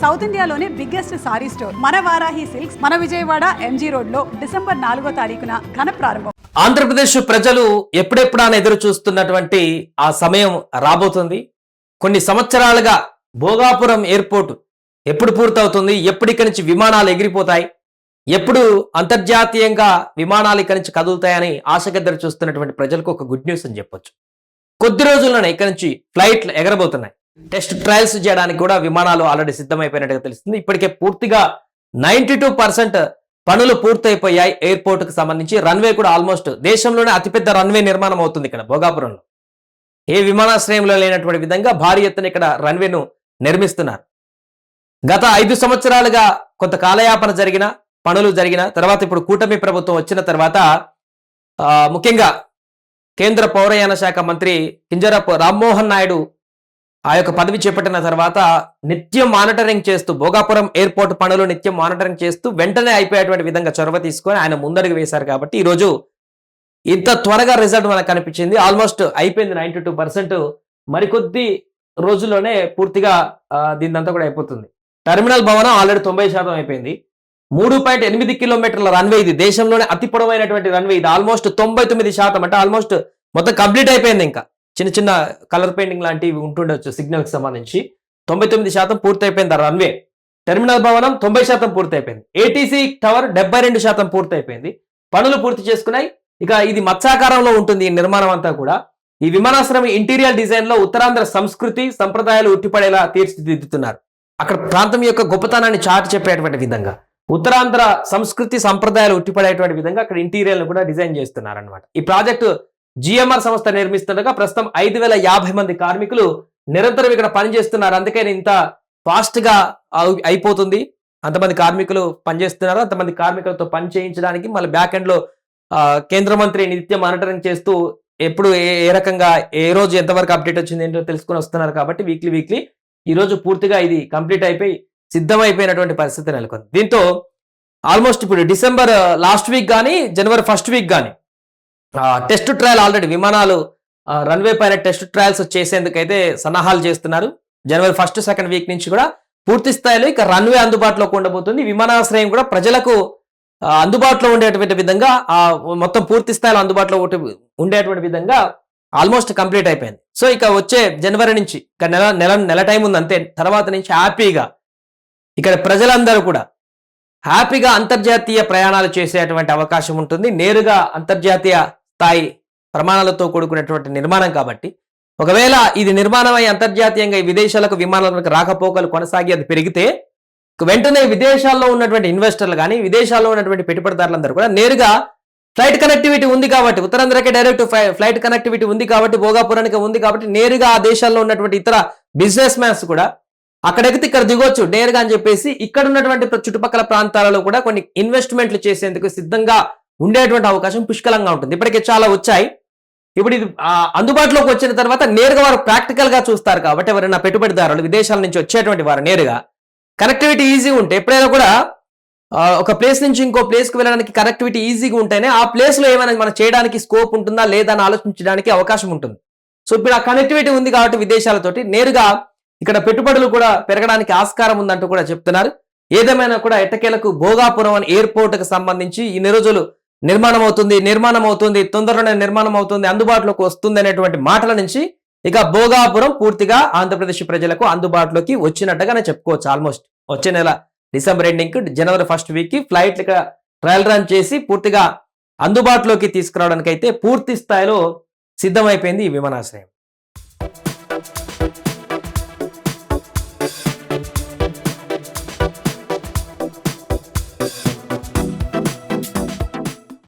South ఇండియాలోనే biggest sorry store మన Varahi silks మన విజయవాడ ఎంజీ రోడ్ లో డిసెంబర్ 4వ తారీఖున ఘన ప్రారంభం. ఆంధ్రప్రదేశ్ ప్రజలు ఎప్పుడెప్పుడా ఎదురు చూస్తున్నటువంటి ఆ సమయం రాబోతుంది. కొన్ని సంవత్సరాలుగా భోగాపురం ఎయిర్పోర్ట్ ఎప్పుడు పూర్తవుతుంది, ఎప్పుడు ఇక్కడి నుంచి విమానాలు ఎగిరిపోతాయి, ఎప్పుడు అంతర్జాతీయంగా విమానాలు ఇక్కడి నుంచి కదులుతాయని ఆశగా ఎదురు చూస్తున్నటువంటి ప్రజలకు ఒక గుడ్ న్యూస్ అని చెప్పొచ్చు. కొద్ది రోజుల్లోనే ఇక్కడి నుంచి ఫ్లైట్లు ఎగరబోతున్నాయి. టెస్ట్ ట్రయల్స్ చేయడానికి కూడా విమానాలు ఆల్రెడీ సిద్ధమైపోయినట్టుగా తెలుస్తుంది. ఇప్పటికే పూర్తిగా 92% పనులు పూర్తయిపోయాయి. ఎయిర్పోర్ట్ కు సంబంధించి రన్వే కూడా ఆల్మోస్ట్ దేశంలోనే అతిపెద్ద రన్వే నిర్మాణం అవుతుంది ఇక్కడ భోగాపురంలో. ఏ విమానాశ్రయంలో లేనటువంటి విధంగా భారీ ఎత్తున ఇక్కడ రన్వేను నిర్మిస్తున్నారు. గత 5 సంవత్సరాలుగా కొంత కాలయాపన జరిగిన పనులు జరిగిన తర్వాత ఇప్పుడు కూటమి ప్రభుత్వం వచ్చిన తర్వాత ముఖ్యంగా కేంద్ర పౌరయాన శాఖ మంత్రి కింజరాపు రామ్మోహన్ నాయుడు ఆ యొక్క పదవి చేపట్టిన తర్వాత నిత్యం మానిటరింగ్ చేస్తూ భోగాపురం ఎయిర్పోర్ట్ పనులు నిత్యం మానిటరింగ్ చేస్తూ వెంటనే అయిపోయేటువంటి విధంగా చొరవ తీసుకొని ఆయన ముందడుగు వేశారు. కాబట్టి ఈరోజు ఇంత త్వరగా రిజల్ట్ మనకు కనిపించింది. ఆల్మోస్ట్ అయిపోయింది 92%. మరికొద్ది రోజుల్లోనే పూర్తిగా దీన్నంతా కూడా అయిపోతుంది. టెర్మినల్ భవనం ఆల్రెడీ 90% అయిపోయింది. 3.8 కిలోమీటర్ల రన్వే, ఇది దేశంలోనే అతి పొడవైనటువంటి రన్వే. ఇది ఆల్మోస్ట్ 99% అంటే ఆల్మోస్ట్ మొత్తం కంప్లీట్ అయిపోయింది. ఇంకా చిన్న చిన్న కలర్ పెయింటింగ్ లాంటివి ఉంటుండొచ్చు సిగ్నల్ కి సంబంధించి. 99% పూర్తయిపోయింది ఆ రన్వే. టెర్మినల్ భవనం 90% పూర్తయిపోయింది. ఏటీసీ టవర్ 72% పూర్తయిపోయింది. పనులు పూర్తి చేసుకున్నాయి. ఇక ఇది మత్స్యాకారంలో ఉంటుంది ఈ నిర్మాణం అంతా కూడా. ఈ విమానాశ్రయం ఇంటీరియర్ డిజైన్ లో ఉత్తరాంధ్ర సంస్కృతి సంప్రదాయాలు ఉట్టిపడేలా తీర్చిదిద్దుతున్నారు. అక్కడ ప్రాంతం యొక్క గొప్పతనాన్ని చాటి చెప్పేటువంటి విధంగా ఉత్తరాంధ్ర సంస్కృతి సంప్రదాయాలు ఉట్టిపడేటువంటి విధంగా అక్కడ ఇంటీరియర్ కూడా డిజైన్ చేస్తున్నారు అనమాట. ఈ ప్రాజెక్టు జిఎంఆర్ సంస్థ నిర్మిస్తుండగా ప్రస్తుతం 5,050 మంది కార్మికులు నిరంతరం ఇక్కడ పనిచేస్తున్నారు. అందుకని ఇంత ఫాస్ట్ గా అయిపోతుంది. అంతమంది కార్మికులు పనిచేస్తున్నారు. అంతమంది కార్మికులతో పని చేయించడానికి మళ్ళీ బ్యాక్ ఎండ్ లో కేంద్ర మంత్రి నిత్యం మానిటరింగ్ చేస్తూ ఎప్పుడు ఏ రకంగా ఏ రోజు ఎంతవరకు అప్డేట్ వచ్చింది ఏంటో తెలుసుకుని వస్తున్నారు. కాబట్టి వీక్లీ ఈ రోజు పూర్తిగా ఇది కంప్లీట్ అయిపోయి సిద్ధమైపోయినటువంటి పరిస్థితి నెలకొంది. దీంతో ఆల్మోస్ట్ ఇప్పుడు డిసెంబర్ లాస్ట్ వీక్ కానీ జనవరి ఫస్ట్ వీక్ కానీ టెస్ట్ ట్రయల్ ఆల్రెడీ విమానాలు రన్వే పైన టెస్ట్ ట్రయల్స్ చేసేందుకైతే సన్నాహాలు చేస్తున్నారు. జనవరి 1st, 2nd వీక్ నుంచి కూడా పూర్తి స్థాయిలో ఇక రన్వే అందుబాటులోకి ఉండబోతుంది. విమానాశ్రయం కూడా ప్రజలకు అందుబాటులో ఉండేటువంటి విధంగా మొత్తం పూర్తి స్థాయిలో అందుబాటులో ఉండేటువంటి విధంగా ఆల్మోస్ట్ కంప్లీట్ అయిపోయింది. సో ఇక వచ్చే జనవరి నుంచి ఇక నెల టైం ఉంది అంతే. తర్వాత నుంచి హ్యాపీగా ఇక్కడ ప్రజలందరూ కూడా హ్యాపీగా అంతర్జాతీయ ప్రయాణాలు చేసేటువంటి అవకాశం ఉంటుంది. నేరుగా అంతర్జాతీయ స్థాయి ప్రమాణాలతో కూడుకున్నటువంటి నిర్మాణం కాబట్టి ఒకవేళ ఇది నిర్మాణం అయి అంతర్జాతీయంగా ఈ విదేశాలకు విమానాలకు రాకపోకలు కొనసాగి అది పెరిగితే వెంటనే విదేశాల్లో ఉన్నటువంటి ఇన్వెస్టర్లు కానీ విదేశాల్లో ఉన్నటువంటి పెట్టుబడిదారులందరూ కూడా నేరుగా ఫ్లైట్ కనెక్టివిటీ ఉంది కాబట్టి ఉత్తరాంధ్రకే డైరెక్ట్ ఫ్లైట్ కనెక్టివిటీ ఉంది కాబట్టి భోగాపురానికి ఉంది కాబట్టి నేరుగా ఆ దేశాల్లో ఉన్నటువంటి ఇతర బిజినెస్ మ్యాన్స్ కూడా అక్కడెక్కితే ఇక్కడ దిగొచ్చు నేరుగా అని చెప్పేసి ఇక్కడ ఉన్నటువంటి చుట్టుపక్కల ప్రాంతాలలో కూడా కొన్ని ఇన్వెస్ట్మెంట్లు చేసేందుకు సిద్ధంగా ఉండేటువంటి అవకాశం పుష్కలంగా ఉంటుంది. ఇప్పటికే చాలా వచ్చాయి. ఇప్పుడు ఇది అందుబాటులోకి వచ్చిన తర్వాత నేరుగా వారు ప్రాక్టికల్ గా చూస్తారు కాబట్టి ఎవరైనా పెట్టుబడిదారులు విదేశాల నుంచి వచ్చేటువంటి వారు నేరుగా కనెక్టివిటీ ఈజీగా ఉంటే ఎప్పుడైనా కూడా ఒక ప్లేస్ నుంచి ఇంకో ప్లేస్కి వెళ్ళడానికి కనెక్టివిటీ ఈజీగా ఉంటేనే ఆ ప్లేస్ లో ఏమైనా మనం చేయడానికి స్కోప్ ఉంటుందా లేదా అని ఆలోచించడానికి అవకాశం ఉంటుంది. సో ఇప్పుడు ఆ కనెక్టివిటీ ఉంది కాబట్టి విదేశాలతోటి నేరుగా ఇక్కడ పెట్టుబడులు కూడా పెరగడానికి ఆస్కారం ఉందంటూ కూడా చెప్తున్నారు. ఏదేమైనా కూడా ఎట్టకేలకు భోగాపురం అని ఎయిర్పోర్ట్ కు సంబంధించి ఇన్ని రోజులు నిర్మాణం అవుతుంది తొందరలోనే నిర్మాణం అవుతుంది అందుబాటులోకి వస్తుంది అనేటువంటి మాటల నుంచి ఇక భోగాపురం పూర్తిగా ఆంధ్రప్రదేశ్ ప్రజలకు అందుబాటులోకి వచ్చినట్టుగానే చెప్పుకోవచ్చు. ఆల్మోస్ట్ వచ్చే నెల డిసెంబర్ ఎండింగ్ జనవరి 1st వీక్ కి ఫ్లైట్ ట్రయల్ రన్ చేసి పూర్తిగా అందుబాటులోకి తీసుకురావడానికి అయితే పూర్తి స్థాయిలో సిద్ధమైపోయింది ఈ విమానాశ్రయం.